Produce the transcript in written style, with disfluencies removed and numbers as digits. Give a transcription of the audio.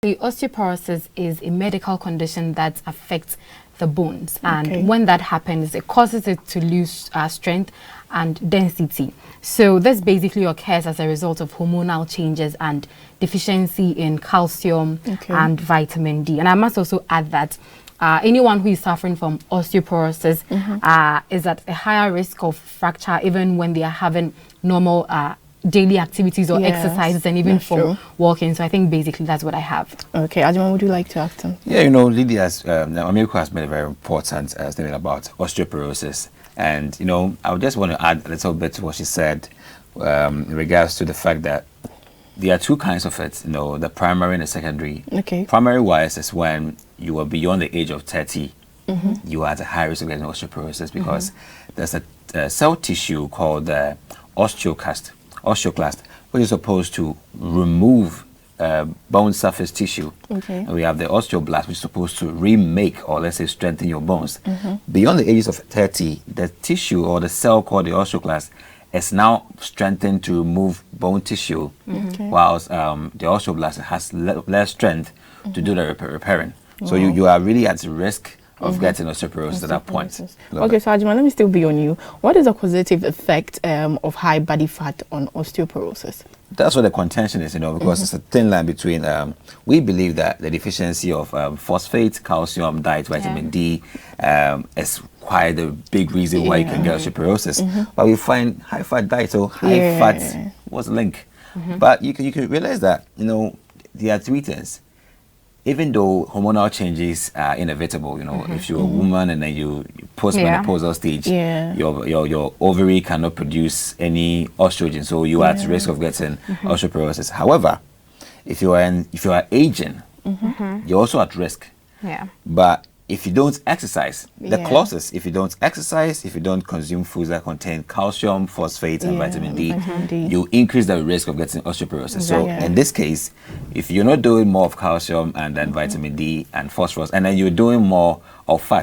The osteoporosis is a medical condition that affects the bones, and when that happens, it causes it to lose strength and density. So this basically occurs as a result of hormonal changes and deficiency in calcium and vitamin D. And I must also add that anyone who is suffering from osteoporosis is at a higher risk of fracture even when they are having normal daily activities or exercises, and even from walking. So I think basically that's what I have. Okay, Ajman, would you like to add something? Yeah, you know, Lydia America has made a very important statement about osteoporosis. And, you know, I would just want to add a little bit to what she said in regards to the fact that there are two kinds of it, you know, the primary and the secondary. Primary wise is when you are beyond the age of 30, you are at a high risk of getting osteoporosis because there's a cell tissue called the osteoclast, which is supposed to remove bone surface tissue. And we have the osteoblast, which is supposed to remake, or let's say strengthen your bones. Beyond the ages of 30, the tissue or the cell called the osteoclast is now strengthened to remove bone tissue, whilst the osteoblast has less strength to do the repairing. So you are really at risk of getting osteoporosis at that point. Okay, so Ajman, let me still be on you. What is the causative effect of high body fat on osteoporosis? That's what the contention is, you know, because it's a thin line between, we believe that the deficiency of phosphate, calcium, diet, vitamin D is quite a big reason why you can get osteoporosis. But we find high fat diet, so high fat was the link. But you can realize that, you know, there are three things. Even though hormonal changes are inevitable, you know, if you're a woman and then you post-menopausal stage, your ovary cannot produce any estrogen, so you are at risk of getting osteoporosis. However, if you are aging, you're also at risk. But if you don't exercise, the clauses, if you don't exercise, if you don't consume foods that contain calcium, phosphate, and vitamin D, you increase the risk of getting osteoporosis. So in this case, if you're not doing more of calcium and then vitamin D and phosphorus, and then you're doing more of fat,